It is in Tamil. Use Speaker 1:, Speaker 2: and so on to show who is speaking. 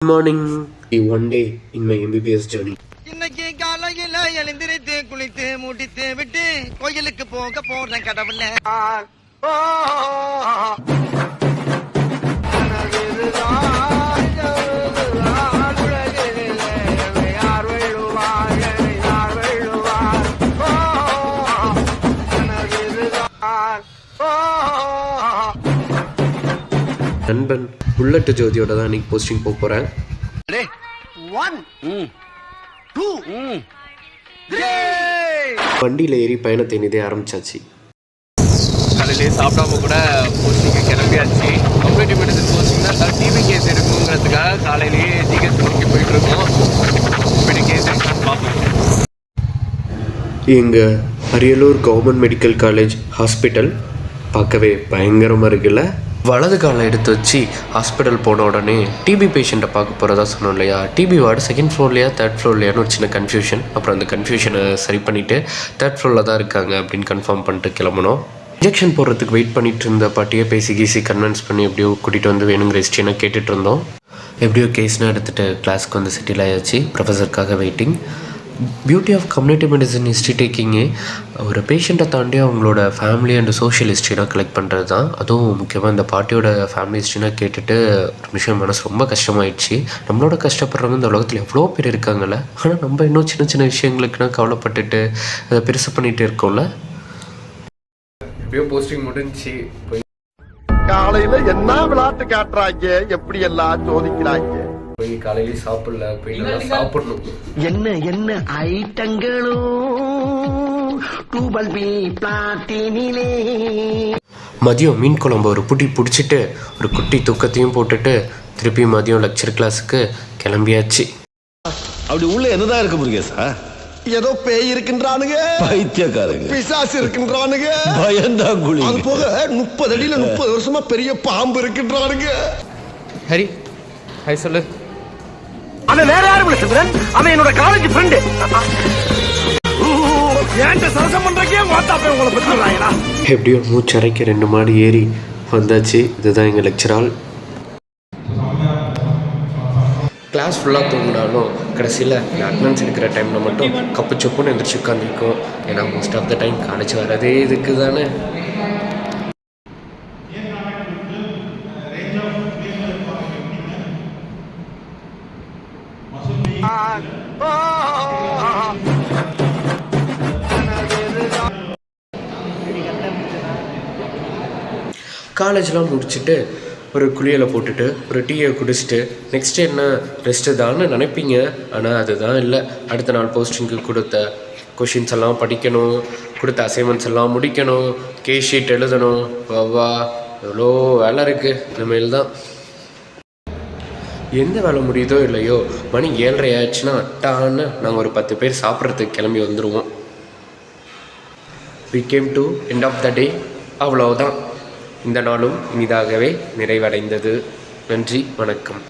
Speaker 1: Good morning. One day in my MBBS journey.
Speaker 2: இன்னைக்கு காலையில எழுந்திருத்து குளித்து முடித்து விட்டு கோயிலுக்கு போக போறேன் கடவுள.
Speaker 1: நண்பன் புல்லட் ஜோதியோட தான் இன்னைக்கு போஸ்டிங் போக போறேன். வண்டியில் ஏறி பயணத்தை இனிதே ஆரம்பிச்சாச்சு.
Speaker 3: காலையிலேயே சாப்பிடாம கூட போஸ்டிங்கு கிளம்பியாச்சு. கம்யூனிட்டி மெடிசன் போஸ்டிங்னா டிபி கேஸ் இருக்குங்கிறதுக்காக காலையிலேயே ஜிஹெச் நோக்கி போயிட்டு இருக்கோம். இப்படி கேஸ் இருக்கான்னு பார்ப்போம்.
Speaker 1: எங்கள் Ariyalur government medical college hospital பார்க்கவே பயங்கரமாக இருக்குல்ல. வலது காலை எடுத்து வச்சு ஹாஸ்பிட்டல் போன உடனே டிபி பேஷண்ட்டை பார்க்க போகிறதா சொன்னோம் இல்லையா. டிபி வார்டு செகண்ட் ஃப்ளோர்லையா தேர்ட் ஃப்ளோர்லையான்னு ஒரு சின்ன கன்ஃபியூஷன். அப்புறம் அந்த கன்ஃபியூஷனை சரி பண்ணிவிட்டு தேர்ட் ஃப்ளோரில் தான் இருக்காங்க அப்படின்னு கன்ஃபார்ம் பண்ணிட்டு கிளம்பணும். இன்ஜெக்ஷன் போடுறதுக்கு வெயிட் பண்ணிட்டு இருந்த பாட்டியே பேசி கன்வின்ஸ் பண்ணி எப்படியோ கூட்டிகிட்டு வந்து வேணுங்கிற ஹிஸ்ட்ரியை கேட்டுட்டு இருந்தோம். எப்படியோ கேஸ்னால் எடுத்துகிட்டு கிளாஸ்க்கு வந்து செட்டில் ஆயாச்சு. ப்ரொஃபஸருக்காக waiting. Beauty of community medicine history டேக்கிங்கு ஒரு பேஷண்ட்டை தாண்டி அவங்களோட ஃபேமிலி அண்ட் சோஷியல் ஹிஸ்ட்ரிலாம் கலெக்ட் பண்ணுறது தான். அதுவும் முக்கியமாக இந்த பாட்டியோட ஃபேமிலி ஹிஸ்ட்ரினா கேட்டுட்டு ஒரு விஷயம் மனசு ரொம்ப கஷ்டமாயிடுச்சு. நம்மளோட கஷ்டப்படுறவங்க இந்த உலகத்தில் எவ்வளோ பேர் இருக்காங்கல்ல. ஆனால் நம்ம இன்னும் சின்ன சின்ன விஷயங்களுக்குனா கவலைப்பட்டுட்டு அதை பெருசு பண்ணிகிட்டு இருக்கோம்ல.
Speaker 3: எப்படியோ போஸ்டிங் முடிஞ்சு போய்
Speaker 2: காலையில என்ன விளையாட்டு காட்டுறாங்க, எப்படி எல்லாம் சோதிக்கிறாங்க.
Speaker 3: போய் காலையிலேயே சாப்பிடல, போய் நல்லா சாப்பிடணும்.
Speaker 2: என்ன என்ன ஐட்டங்களும்
Speaker 1: மதியம் மீன் குழம்பு ஒரு புட்டி பிடிச்சிட்டு ஒரு குட்டி தூக்கத்தையும் போட்டுட்டு திருப்பி மதியம் லெக்சர் கிளாஸுக்கு கிளம்பியாச்சு.
Speaker 4: அப்படி உள்ள என்னதான் இருக்கு முருகேசா?
Speaker 2: ஏதோ பேய் இருக்கின்றானுங்க,
Speaker 4: பைத்தியக்காரங்க,
Speaker 2: பிசாசு இருக்கின்றானுங்க,
Speaker 4: பயந்தா குழி.
Speaker 2: அது போக 30 அடியில 30 வருஷமா பெரிய பாம்பு இருக்கின்றானுங்க.
Speaker 3: ஹரி ஹாய் சொல்லு.
Speaker 2: அவன் வேற யாரும் இல்ல சந்திரன், அவன் என்னோட காலேஜ் ஃப்ரெண்டு. ஏன்ட்ட சரசம் பண்றக்கே வாட்டாப்பே உங்களை பத்திடுறாங்களா.
Speaker 1: எப்படியோ மூச்சரைக்க 2 மாடி ஏறி வந்தாச்சு. இதுதான் எங்கள் லெக்சர் ஹால். கிளாஸ் ஃபுல்லாக தூங்கினாலும் கடைசியில் அட்டனன்ஸ் எடுக்கிற டைமில் மட்டும் கப்பு சொப்புன்னு எந்திரிச்சு உட்காந்துருக்கோம். ஏன்னா most of the time college வரதே இதுக்கு தானே. காலேஜ்லாம் முடிச்சுட்டு ஒரு குளியலை போட்டுட்டு ஒரு டீயை குடிச்சிட்டு நெக்ஸ்ட்டு என்ன ரெஸ்ட்டு தான்னு நினைப்பீங்க. ஆனால் அதுதான் இல்லை. அடுத்த நாள் போஸ்டிங்க்கு கொடுத்த கொஷின்ஸ் எல்லாம் படிக்கணும், கொடுத்த அசைன்மெண்ட்ஸ் எல்லாம் முடிக்கணும், கேஸ் ஷீட் எழுதணும். வா எவ்வளோ வேலை இருக்குது. இனிமேல் தான் எந்த வேலை முடியுதோ இல்லையோ மணி 7:30 ஆயிடுச்சுன்னா டான்னு நாங்கள் ஒரு 10 பேர் சாப்பிட்றதுக்கு கிளம்பி வந்துடுவோம். we came to end of the day. அவ்வளோதான். இந்த நாளும் இனிதாகவே நிறைவடைந்தது. நன்றி, வணக்கம்.